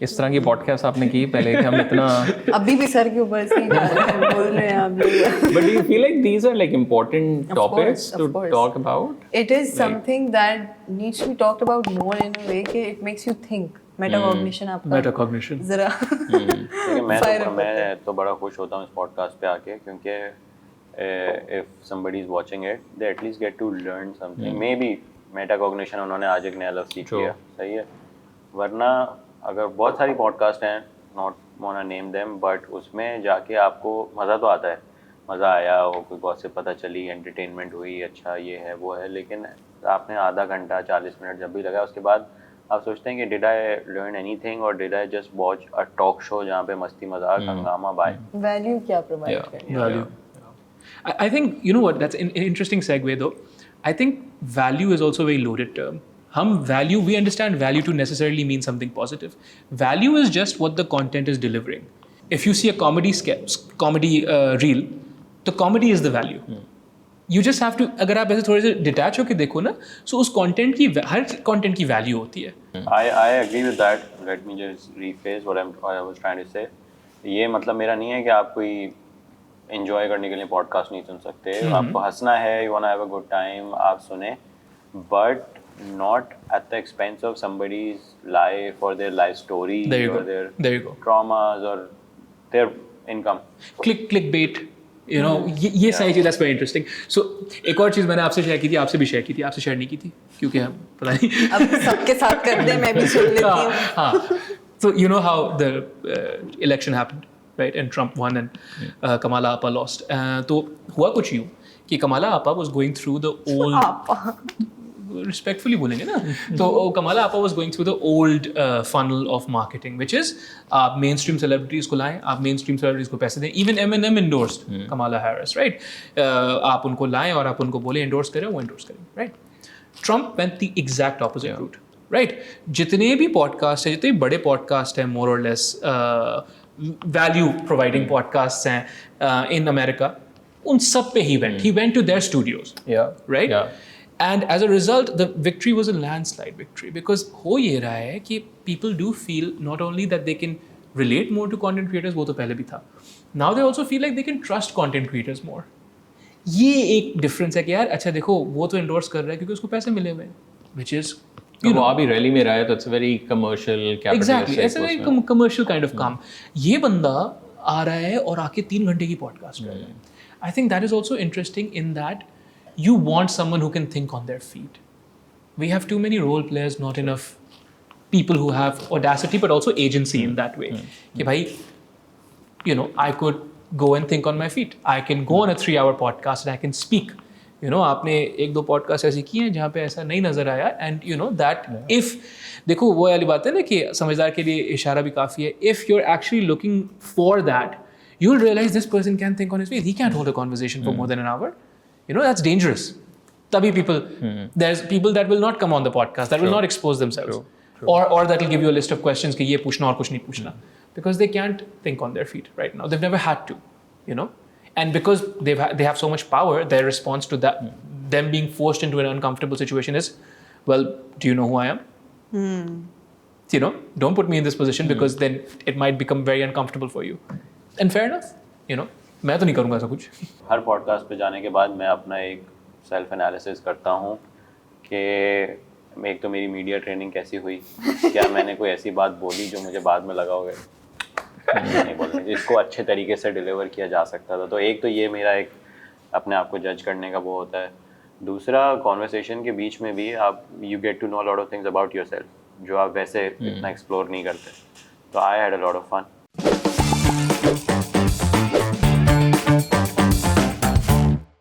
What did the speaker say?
इस तरह की पॉडकास्ट आपने की पहले कि हम इतना अभी भी सर के ऊपर से ही बोल रहे हैं आप लोग. but do you feel like these are like important topics to talk about? It is something that needs to be talked about more in a way कि it makes you think. Metacognition आपका Metacognition. जरा मैं तो बड़ा खुश होता हूँ इस पॉडकास्ट पे आके क्योंकि if somebody is watching it they at least get to learn something. Maybe metacognition उन्होंने आज एक नया लफ्ज़ सीख लिया, सही है. वरना अगर बहुत सारी पॉडकास्ट हैं, नॉट वांना नेम देम, बट उसमें जाके आपको मज़ा तो आता है, मज़ा आया, वो कोई गॉसिप पता चली, एंटरटेनमेंट हुई, अच्छा ये है वो है, लेकिन आपने आधा घंटा 40 मिनट जब भी लगा उसके बाद आप सोचते हैं कि डिड आई लर्न एनीथिंग और did I just watch a talk show जहाँ पे मस्ती मजाक हंगामा बाय. वैल्यू क्या प्रोवाइड करती है? Value. I think, you know what, that's an interesting segue though. I think value is also a very loaded term. We understand value to necessarily mean something positive. Value is just what the content is delivering. If you see a comedy reel, the comedy is the value. You just have to, अगर आप ऐसे थोड़े से detach होकर देखो ना, so उस content की हर content की value होती है. I agree with that. Let me just rephrase what I was trying to say. ये मतलब मेरा नहीं है कि आप कोई enjoy करने के लिए podcast नहीं सुन सकते. आपको हंसना है, you wanna have a good time, आप सुने, but not at the expense of somebody's life or their life story or their traumas or their income. Clickbait. You know, ये सारी चीज़ that's very interesting. So एक और चीज़ मैंने आपसे share की थी, आपसे भी शेयर की थी, आपसे शेयर नहीं की थी क्योंकि हम पता नहीं. अब सबके साथ कर दे, मैं भी सुन लेती हूँ. हाँ. So you know how the election happened, right? And Trump won and Kamala Appa lost. तो हुआ कुछ यूँ कि Kamala Appa was going through the old respectfully बोलेंगे ना, तो Kamala Appa was going through the old funnel of marketing, which is आप mainstream celebrities को लाएं, आप mainstream celebrities को पैसे दें. Even Eminem endorsed Kamala Harris, right? आप उनको लाएं और आप उनको बोले endorse करें, वो endorse करें, right? Trump went the exact opposite route, right? जितने भी podcast हैं, जितने बड़े podcast हैं, more or less value providing podcasts हैं in America, उन सब पे he went. He went to their studios, right? Yeah. And as a result, the victory was a landslide victory because हो ये रहा है कि people do feel not only that they can relate more to content creators, वो तो पहले भी था. Now they also feel like they can trust content creators more. ये एक difference है कि यार अच्छा देखो वो तो endorse कर रहा है क्योंकि उसको पैसे मिले हुए हैं, which is तो वो अभी रैली में रहा है तो it's a very commercial capitalist. Exactly, it's a very commercial kind of काम. ये बंदा आ रहा है और आके 3 घंटे की podcast कर रहा है. I think that is also interesting in that you want someone who can think on their feet. We have too many role players, not enough people who have audacity but also agency in that way. कि भाई, you know, I could go and think on my feet. I can go on a 3-hour podcast and I can speak. You know, आपने 1-2 podcast ऐसी की हैं जहाँ पे ऐसा नहीं नज़र आया and you know that if, देखो वो वाली बात है ना कि समझदार के लिए इशारा भी काफ़ी है. If you're actually looking for that, you'll realize this person can think on his feet. He can't hold a conversation for more than an hour. You know, that's dangerous. Tabhi people, there's people that will not come on the podcast, that will not expose themselves. True. Or that will give you a list of questions कि ये पूछना और कुछ नहीं पूछना. Because they can't think on their feet right now. They've never had to, you know. And because they have so much power, their response to that, them being forced into an uncomfortable situation is, well, do you know who I am? You know, don't put me in this position because then it might become very uncomfortable for you. And fair enough, you know. मैं तो नहीं करूँगा ऐसा कुछ. हर podcast पे जाने के बाद मैं अपना एक सेल्फ एनालिसिस करता हूँ कि एक तो मेरी मीडिया ट्रेनिंग कैसी हुई, क्या मैंने कोई ऐसी बात बोली जो मुझे बाद में लगा होगा नहीं बोलने, इसको अच्छे तरीके से डिलीवर किया जा सकता था. तो एक तो ये मेरा एक अपने आप को जज करने का वो होता है. दूसरा, कॉन्वर्सेशन के बीच में भी आप you get to know lot of things about yourself जो आप वैसे इतना एक्सप्लोर नहीं करते. तो I had a lot of fun.